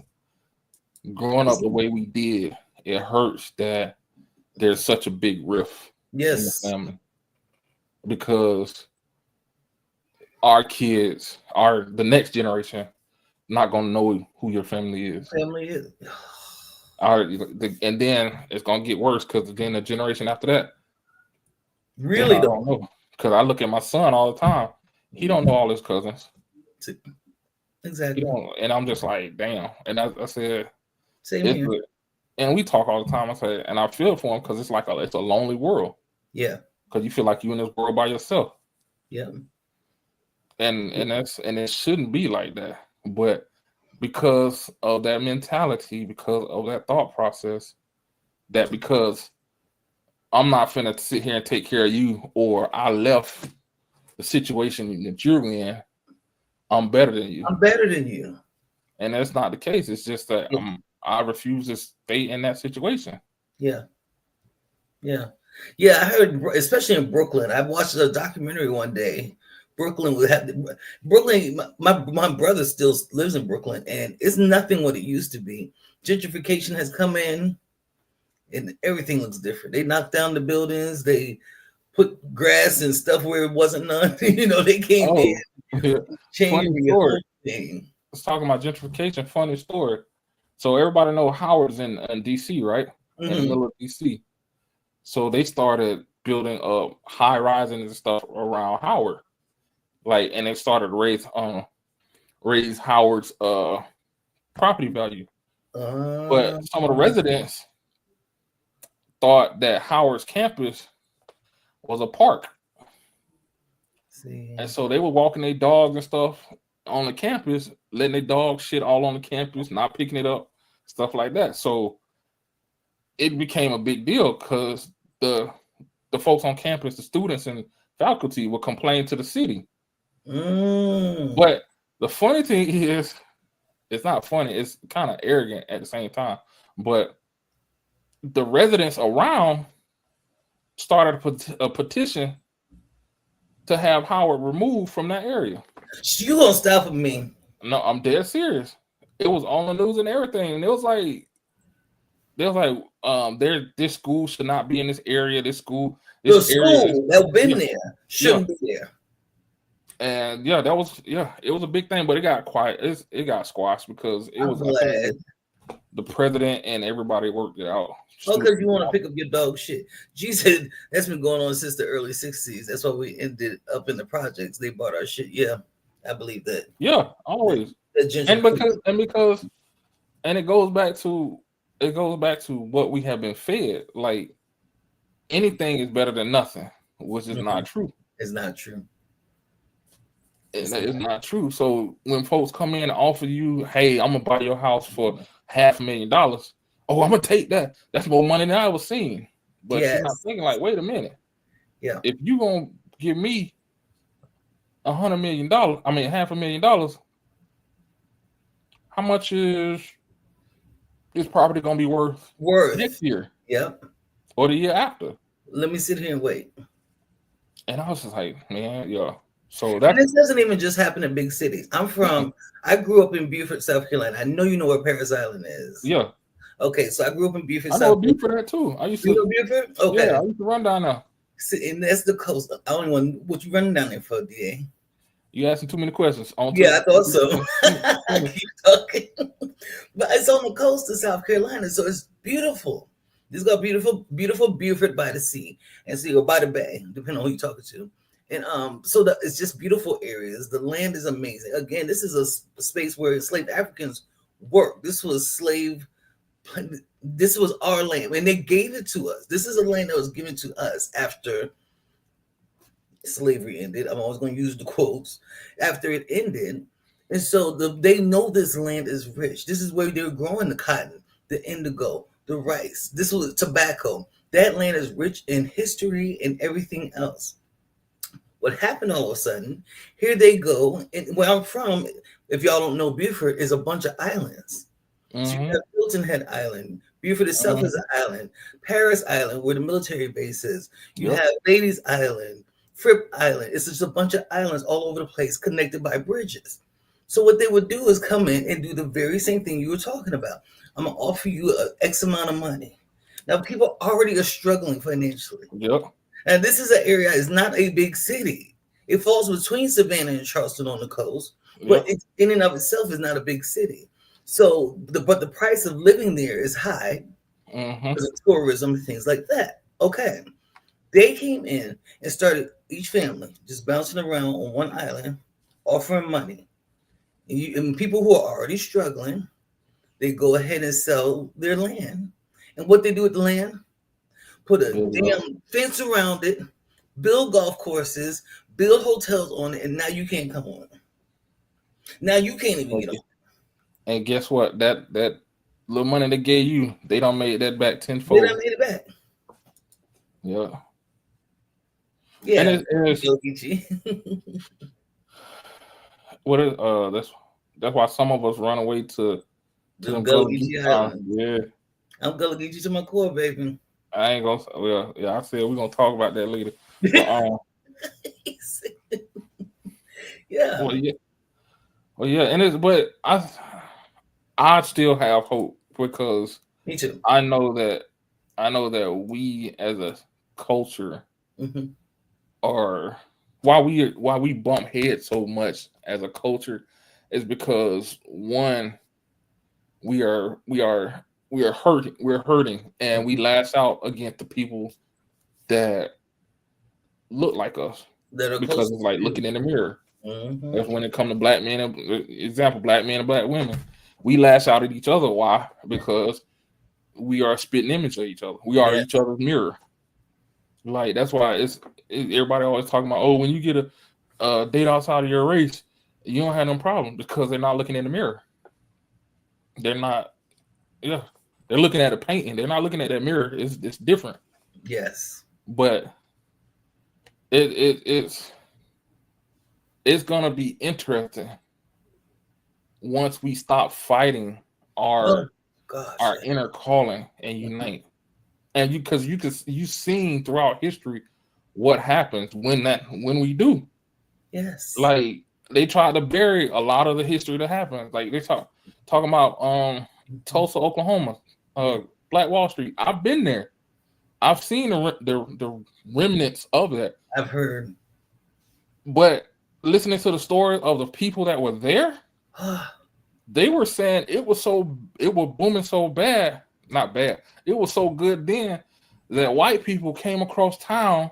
growing up the way we did, it hurts that there's such a big rift. Yes. In the family. Because our kids, the next generation, not gonna know who your family is. And then it's gonna get worse because then the generation after that really don't know. Because I look at my son all the time, he don't know all his cousins. Exactly. And I'm just like, damn. And I said, same here. And we talk all the time. I say, and I feel for him because it's like it's a lonely world. Yeah. Because you feel like you're in this world by yourself. Yeah. And it shouldn't be like that. But because of that mentality, because of that thought process, that because I'm not finna sit here and take care of you, or I left the situation that you're in, I'm better than you. I'm better than you. And that's not the case. It's just that I refuse to stay in that situation. Yeah. Yeah. Yeah, I heard, especially in Brooklyn. I watched a documentary one day. Brooklyn would have Brooklyn. My brother still lives in Brooklyn, and it's nothing what it used to be. Gentrification has come in, and everything looks different. They knocked down the buildings. They put grass and stuff where it wasn't none. They came in, changed the whole thing. Let's talk about gentrification. Funny story. So everybody know Howard's in DC, right? In the middle of DC. So they started building up high rises and stuff around Howard, and they started to raise Howard's property value. But some of the residents thought that Howard's campus was a park. see. And so they were walking their dogs and stuff on the campus, letting their dog shit all on the campus, not picking it up, stuff like that. So it became a big deal because the folks on campus, the students and faculty, would complain to the city. But the funny thing is, it's not funny, it's kind of arrogant at the same time. But the residents around started a petition to have Howard removed from that area. You gonna stop with me? No, I'm dead serious. It was on the news and everything. And it was like, this school should not be in this area. This school that been there shouldn't be there. And it was a big thing, but it got quiet. It got squashed because it was the president and everybody worked it out. Oh, because you want to pick up your dog shit. G said that's been going on since the early 60s. That's why we ended up in the projects. They bought our shit. Yeah, I believe that. Yeah, always. And it goes back to what we have been fed. Like, anything is better than nothing, which is not true. It's not true. It's not true. So when folks come in and offer you, hey, I'm gonna buy your house for $500,000. Oh, I'm gonna take that. That's more money than I was seeing. But you're not thinking like, wait a minute. Yeah. If you gonna give me $100 million, $500,000, how much is this property gonna be worth next year? Yep. Or the year after? Let me sit here and wait. And I was just like, man, yeah. So and this doesn't even just happen in big cities. I grew up in Beaufort, South Carolina. I know you know where Paris Island is. Yeah. Okay, so I grew up in Beaufort. I know Beaufort too. I used to. You know Beaufort? Okay. Yeah, I used to run down there. And that's the coast. I don't want what you running down there for, D.A. You asking too many questions. I thought so. I keep talking. But it's on the coast of South Carolina, so it's beautiful. This got beautiful Beaufort by the sea, and so you're by the bay, depending on who you're talking to. And it's just beautiful areas. The land is amazing. Again, this is a space where enslaved Africans worked. This was our land, and they gave it to us. This is a land that was given to us after slavery ended. I'm always going to use the quotes after it ended. And so they know this land is rich. This is where they were growing the cotton, the indigo, the rice. This was tobacco. That land is rich in history and everything else. What happened all of a sudden, here they go. And where I'm from, if y'all don't know, Beaufort is a bunch of islands. Mm-hmm. So you have Hilton Head Island. Beaufort itself is an island. Paris Island, where the military base is. You have Ladies Island, Fripp Island. It's just a bunch of islands all over the place connected by bridges. So what they would do is come in and do the very same thing you were talking about. I'm going to offer you X amount of money. Now, people already are struggling financially. Yep. And this is an area, it's not a big city. It falls between Savannah and Charleston on the coast, but it, in and of itself is not a big city. So, but the price of living there is high because of tourism and things like that. Okay. They came in and started, each family, just bouncing around on one island, offering money. And people who are already struggling, they go ahead and sell their land. And what they do with the land? Put a damn fence around it, build golf courses, build hotels on it, and now you can't come on. Now you can't even get on. And guess what? That little money they gave you, they don't made that back tenfold. They done made it back. Yeah. Yeah. And it's what is that's why some of us run away to Gullah Geechee Island. Yeah. I'm Gullah Geechee to my core, baby. I ain't gonna. Well, yeah, I said we're gonna talk about that later. But, yeah. Well, yeah, and it's but I still have hope because me too. I know that we as a culture are why we bump heads so much as a culture is because one, we are hurting and we lash out against the people that look like us because it's like looking in the mirror. That's when it comes to black men and black men and black women, we lash out at each other. Why? Because we are a spitting image of each other. We are each other's mirror. Like that's why it's everybody always talking about, oh, when you get date outside of your race, you don't have no problem because they're not looking in the mirror. They're not, yeah, they're looking at a painting. They're not looking at that mirror. It's different. Yes. But it's gonna be interesting once we stop fighting our inner calling and unite. And because you've seen throughout history what happens when we do. Yes. Like they tried to bury a lot of the history that happened. Like they talking about Tulsa, Oklahoma, Black Wall Street. I've been there. I've seen the remnants of that. I've heard. But listening to the stories of the people that were there, they were saying it was booming so bad, not bad. It was so good then that white people came across town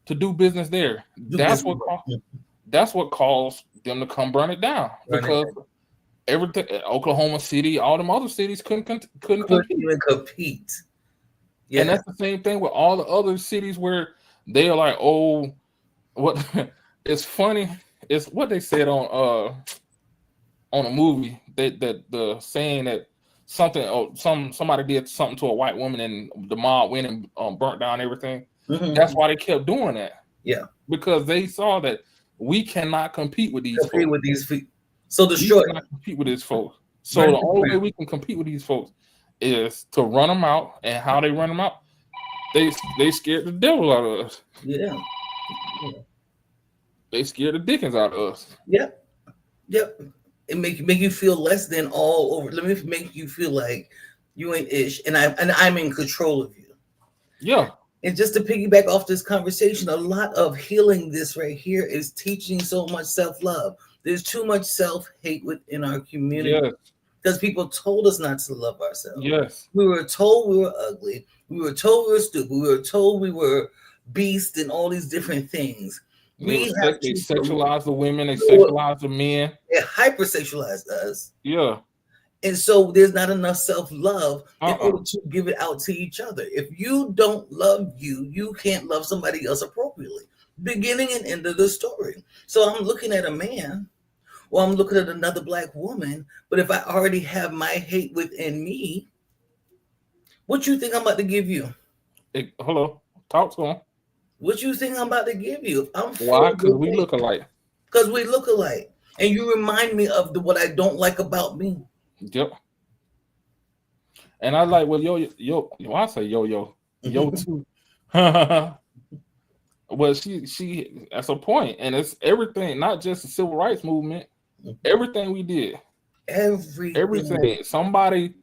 to do business there. That's what caused them to come burn it down because everything, Oklahoma City, all them other cities couldn't even compete. Yeah. And that's the same thing with all the other cities where they are like, oh, what? It's funny. It's what they said on a movie that the saying that somebody did something to a white woman and the mob went and burnt down everything. Mm-hmm. That's why they kept doing that. Yeah, because they saw that we cannot compete with these folks. So destroy. We cannot compete with these folks. So the only way we can compete with these folks is to run them out. And how they run them out? They scared the devil out of us. Yeah. They scared the dickens out of us. Yep. It make you feel less than all over. Let me make you feel like you ain't ish, and I'm in control of you. Yeah. And just to piggyback off this conversation, a lot of healing this right here is teaching so much self-love. There's too much self-hate within our community because people told us not to love ourselves. Yes. We were told we were ugly. We were told we were stupid. We were told we were beasts and all these different things. They sexualize the women. They sexualize the men. They hypersexualize us. Yeah. And so there's not enough self-love in order to give it out to each other. If you don't love you, you can't love somebody else appropriately. Beginning and end of the story. So I'm looking at a man, or I'm looking at another Black woman, but if I already have my hate within me, what you think I'm about to give you? Hey, hello, talk to him. What you think I'm about to give you? Why? Because we look alike. Because we look alike. And you remind me of what I don't like about me. Yep. And I like, well, I say yo too. Well, she that's a point, and it's everything, not just the civil rights movement. Everything we did, everything. Somebody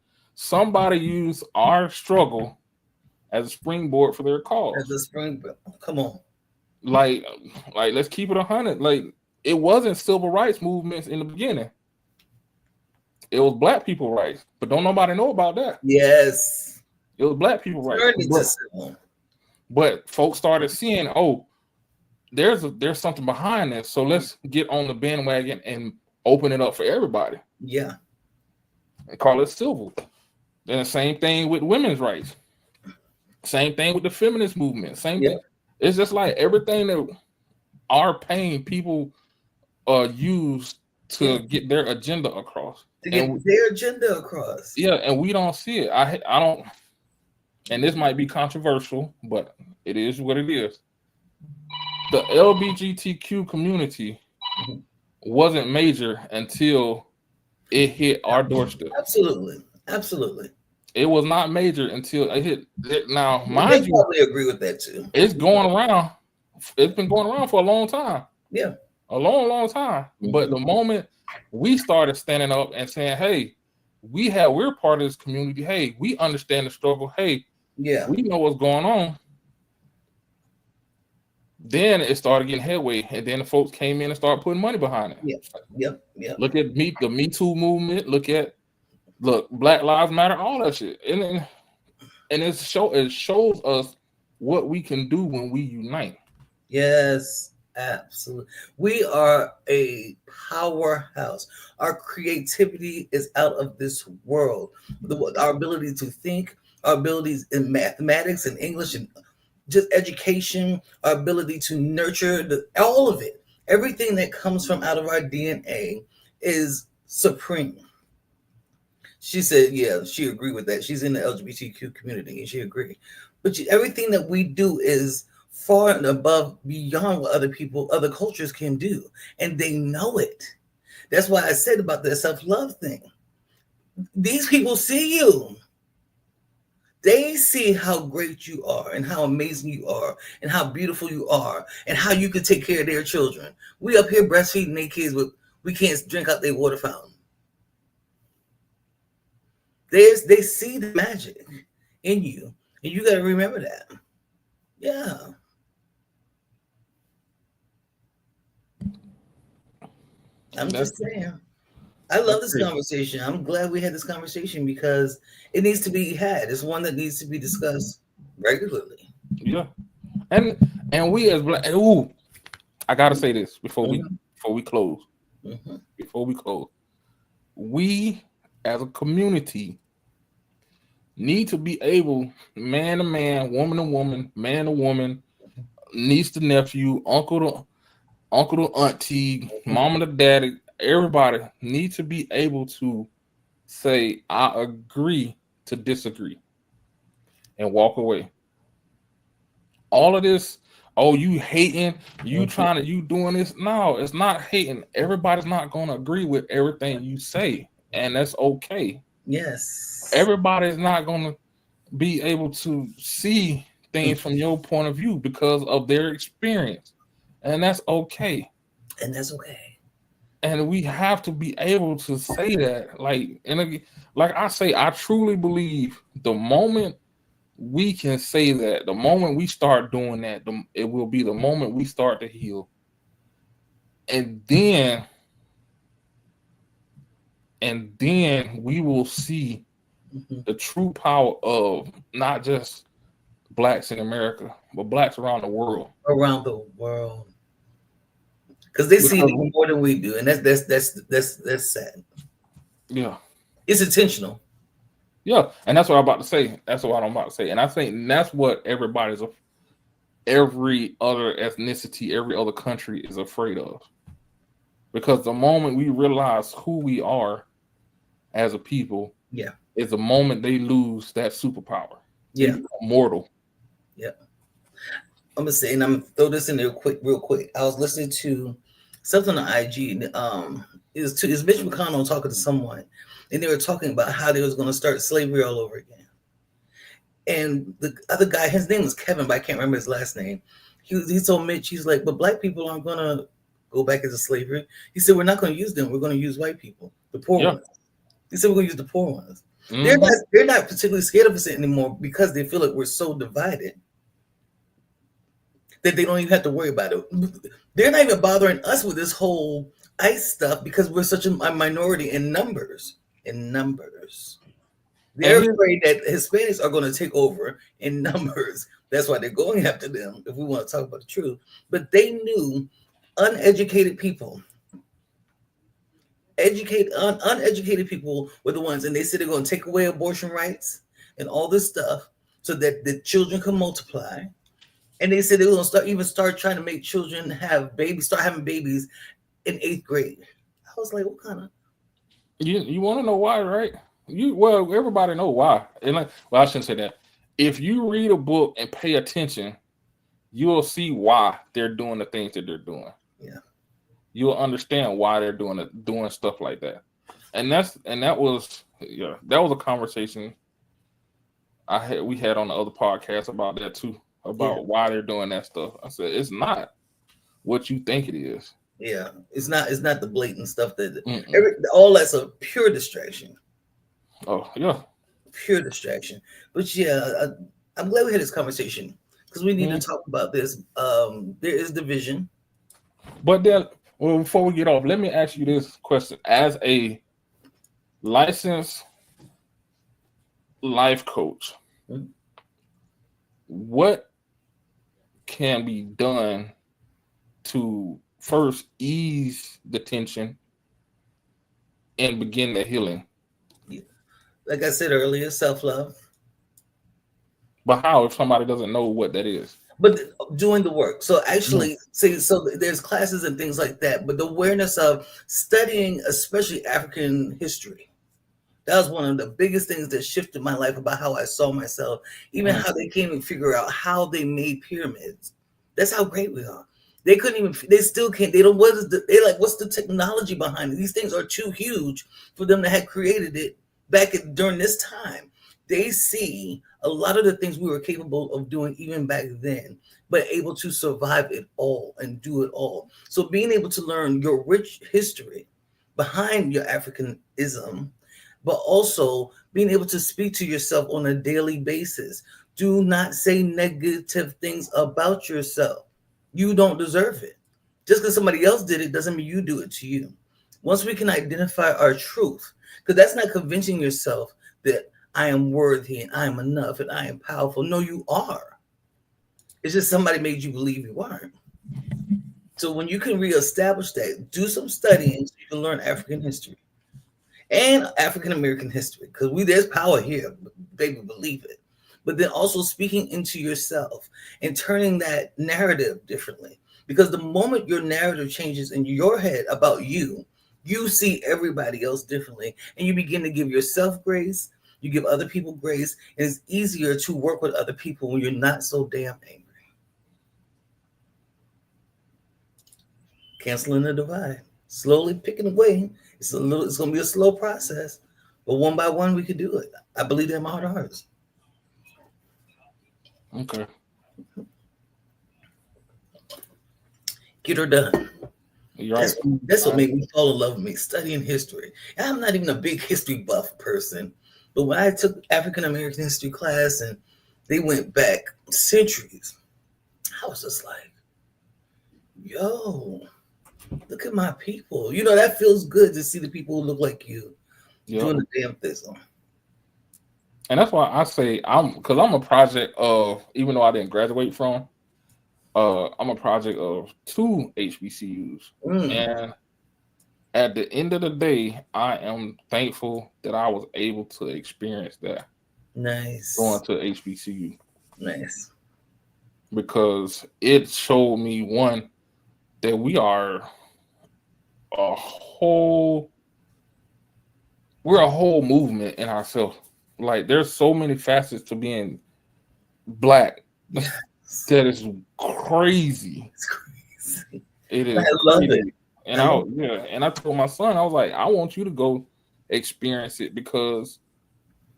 used our struggle as a springboard for their cause. As a springboard, come on. Like let's keep it 100. Like it wasn't civil rights movements in the beginning. It was Black people rights, but don't nobody know about that. Yes, it was Black people rights. But folks started seeing, oh, there's something behind this, so let's get on the bandwagon and open it up for everybody. Yeah, and call it civil. Then the same thing with women's rights. Same thing with the feminist movement. Same thing. It's just like everything that our pain people use to get their agenda across. Yeah, and we don't see it. I don't, and this might be controversial, but it is what it is. The LGBTQ community wasn't major until it hit our doorstep. Absolutely. It was not major until it hit. Now, mind you, probably agree with that too. It's going around. It's been going around for a long time. Yeah, a long time. But the moment we started standing up and saying, "Hey, we're part of this community. Hey, we understand the struggle. Hey, we know what's going on." Then it started getting headway, and then the folks came in and started putting money behind it. Yeah. Look at the Me Too movement. Look, Black Lives Matter, all that shit, and it shows us what we can do when we unite. Yes, absolutely. We are a powerhouse. Our creativity is out of this world. Our ability to think, our abilities in mathematics and English and just education, our ability to nurture all of it Everything that comes from out of our DNA is supreme. She said, yeah, she agreed with that. She's in the LGBTQ community and she agreed. But everything that we do is far and above, beyond what other people, other cultures can do. And they know it. That's why I said about the self-love thing. These people see you. They see how great you are and how amazing you are and how beautiful you are and how you can take care of their children. We up here breastfeeding their kids, but we can't drink out their water fountain. They see the magic in you, and you got to remember that. Yeah. I'm just saying. I love this conversation. I'm glad we had this conversation because it needs to be had. It's one that needs to be discussed regularly. Yeah. And we as black, ooh, I gotta say this before we close. Mm-hmm. Before we close. We as a community need to be able, man to man, woman to woman, man to woman, niece to nephew, uncle to auntie, mama to daddy, everybody need to be able to say, I agree to disagree and walk away. All of this, oh, you hating, you trying to, you doing this. No, it's not hating. Everybody's not going to agree with everything you say, and that's okay. Yes. Everybody's not going to be able to see things from your point of view because of their experience, and that's okay. And that's okay. And we have to be able to say that, like I say, I truly believe the moment we can say that, the moment we start doing that, it will be the moment we start to heal. And then we will see the true power of not just blacks in America, but blacks around the world. Around the world. Because they see it more than we do. And that's sad. Yeah. It's intentional. Yeah, and that's what I'm about to say. And I think that's what every other ethnicity, every other country is afraid of. Because the moment we realize who we are as a people, is the moment they lose that superpower. They become mortal. Yeah. I'm gonna say, and I'm gonna throw this in there real quick. I was listening to something on IG. Is Mitch McConnell talking to someone, and they were talking about how they was going to start slavery all over again. And the other guy, his name was Kevin, but I can't remember his last name. He told Mitch, he's like, but black people aren't going to go back into slavery. He said, we're not going to use them. We're going to use white people, the poor ones. He said, we're going to use the poor ones. Mm-hmm. They're not particularly scared of us anymore because they feel like we're so divided that they don't even have to worry about it. They're not even bothering us with this whole ICE stuff because we're such a minority in numbers. They're afraid that Hispanics are going to take over in numbers. That's why they're going after them, if we want to talk about the truth. But they knew uneducated people, uneducated people were the ones, and they said they're going to take away abortion rights and all this stuff so that the children can multiply. And they said they were going to start trying to make children start having babies in 8th grade. I was like, what kind of? You want to know why, right? Everybody know why. And I shouldn't say that. If you read a book and pay attention, you will see why they're doing the things that they're doing. Yeah. You'll understand why they're doing stuff like that. And that was a conversation we had on the other podcast about that too, about why they're doing that stuff. I said it's not what you think it is. Yeah, it's not the blatant stuff all that's a pure distraction. Oh yeah, pure distraction. But I'm glad we had this conversation because we need to talk about this. There is division. But then, before we get off, let me ask you this question: as a licensed life coach, what can be done to first ease the tension and begin the healing? Like I said earlier, self-love. But how if somebody doesn't know what that is? but doing the work. So Yeah. actually, see, so there's classes and things like that, but the awareness of studying, especially African history, that was one of the biggest things that shifted my life about how I saw myself, even Mm. how they came and figure out how they made pyramids. That's how great we are. They couldn't even, they still can't, they don't, what is the, they like, what's the technology behind it? These things are too huge for them to have created it during this time. They see a lot of the things we were capable of doing even back then, but able to survive it all and do it all. So being able to learn your rich history behind your Africanism, but also being able to speak to yourself on a daily basis. Do not say negative things about yourself. You don't deserve it. Just because somebody else did it doesn't mean you do it to you. Once we can identify our truth, because that's not convincing yourself that I am worthy and I am enough and I am powerful. No, you are. It's just somebody made you believe you weren't. So when you can reestablish that, do some studying so you can learn African history and African American history, because there's power here, baby, believe it. But then also speaking into yourself and turning that narrative differently, because the moment your narrative changes in your head about you, you see everybody else differently, and you begin to give yourself grace. You give other people grace, and it's easier to work with other people when you're not so damn angry. Canceling the divide, slowly picking away. It's gonna be a slow process, but one by one we could do it. I believe that in my heart of hearts. Okay. Get her done. You're That's right. that's what I, made me fall in love with me, studying history. And I'm not even a big history buff person, but when I took African American history class and they went back centuries, I was just like, yo, look at my people. That feels good to see the people who look like you yep. doing the damn thing. And that's why I say because I'm a project of, even though I didn't graduate from, I'm a project of two HBCUs. Mm, And at the end of the day, I am thankful that I was able to experience that going nice, to HBCU, nice. because it showed me, one, that a whole we're a whole movement in ourselves. Like, there's so many facets to being black Yes, that is crazy. it's crazy. It I is love it. crazy. And I love I told my son, I was like, I want you to go experience it, because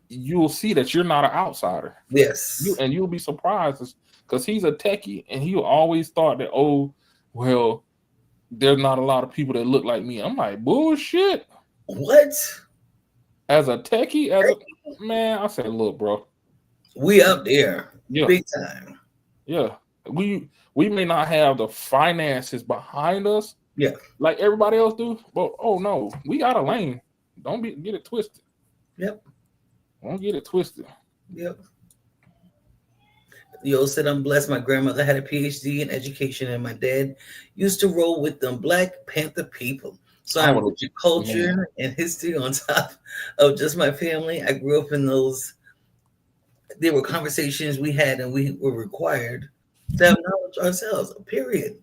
you'll see that you're not an outsider. Yes. You'll be surprised, because he's a techie, and he always thought that, oh, well, there's not a lot of people that look like me. I'm like, bullshit. What? As a techie, man, I said, look, bro. We up there, Yeah, big time. yeah. We may not have the finances behind us Yeah. like everybody else do, but oh no, we got a lane. Don't get it twisted. Yep. Don't get it twisted. Yep. Yo said I'm blessed. My grandmother had a PhD in education, and my dad used to roll with them Black Panther people. So I I'm would rich in have, man. culture and history on top of just my family. I grew up in those. There were conversations we had, and we were required to have knowledge ourselves. Period.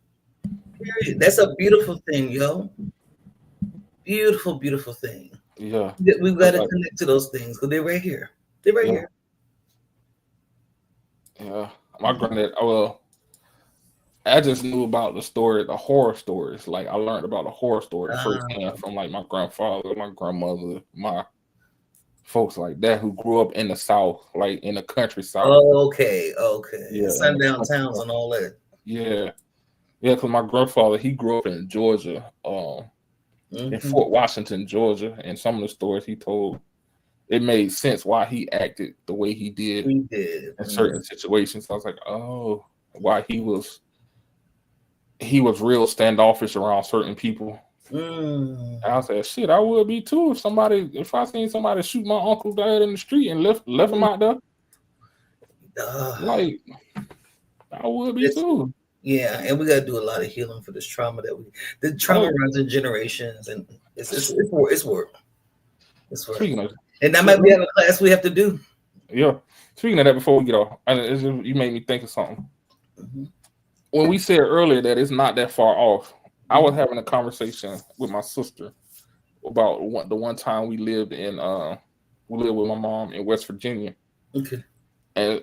Period. That's a beautiful thing, yo. Beautiful, beautiful thing. Yeah, We've got cause to like, connect to those things because they're right here. They're right yeah, here. yeah. My granddad. Well, I just knew about the horror stories. Like, I learned about the horror stories Uh, firsthand from, like, my grandfather, my grandmother, my folks like that who grew up in the South, like in the country South. okay, okay. Yeah, in the Sundown country towns South. and all that. Yeah, yeah. Because my grandfather, he grew up in Georgia, in Hmm. Fort Washington, Georgia, and some of the stories he told, it made sense why he acted the way he did We did. in certain situations. I was like, oh, why he was real standoffish around certain people. Mm. I said, shit, I would be too if I seen somebody shoot my uncle dead in the street and left him out there. Uh, Like, I would be it's, too. yeah, and we got to do a lot of healing for this trauma the trauma Oh, runs in generations, and it's work. It's work. speaking of, And that so, might be a class we have to do. yeah. Speaking of that, before we get off, you made me think of something. when we said earlier that it's not that far off, I was having a conversation with my sister about the one time we lived with my mom in West Virginia. Okay. And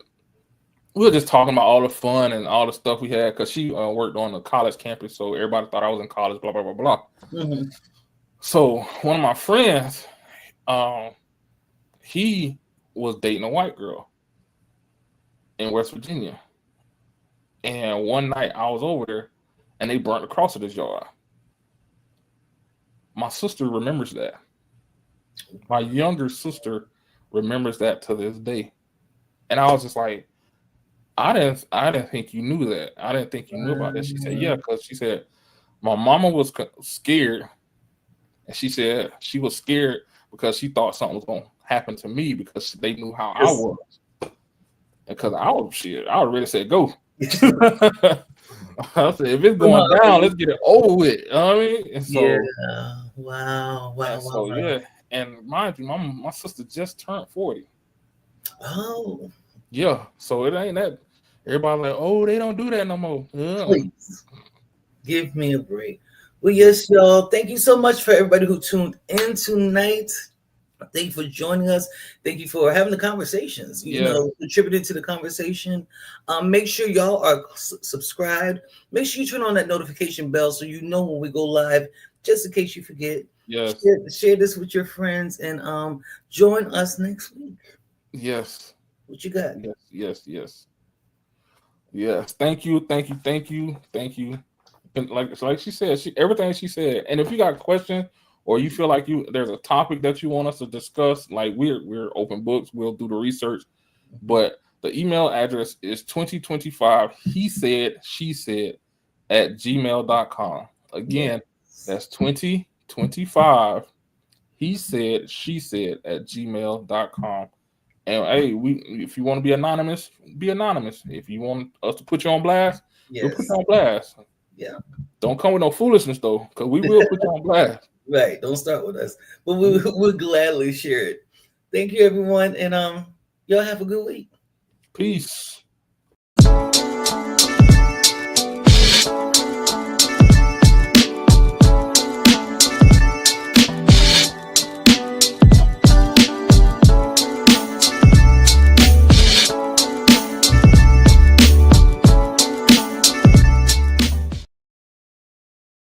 we were just talking about all the fun and all the stuff we had because she worked on the college campus, so everybody thought I was in college, blah blah blah blah. Mm-hmm. So one of my friends, he was dating a white girl in West Virginia, and one night I was over there, and they burnt the cross of his yard. My sister remembers that. My younger sister remembers that to this day, and I was just like, I didn't think you knew that. I didn't think you knew about that. She said, yeah, because she said my mama was scared, and she said she was scared because she thought something was gonna happen to me because they knew how I was, and because I was shit. I already said go. I said if it's going down, let's get it over with. You know what I mean? And so, yeah, wow. Yeah, and mind you, my sister just turned 40. Oh. Yeah, so it ain't that. Everybody like, oh, they don't do that no more. Please give me a break. Well, yes, y'all. Thank you so much for everybody who tuned in tonight. Thank you for joining us. Thank you for having the conversations. You know, contributed to the conversation. Make sure y'all are subscribed. Make sure you turn on that notification bell so you know when we go live, just in case you forget. Yes. Share this with your friends and join us next week. Yes. What you got? Yes. Thank you. And like she said, everything she said. And if you got questions or you feel like there's a topic that you want us to discuss, like we're open books, we'll do the research. But the email address is 2025 he said she said at gmail.com. Again, that's 2025 he said she said at gmail.com. And hey, if you want to be anonymous, be anonymous. If you want us to put you on blast, we'll put you on blast. Yeah. Don't come with no foolishness though, because we will put you on blast. Right. Don't start with us. But we'll gladly share it. Thank you, everyone. And y'all have a good week. Peace.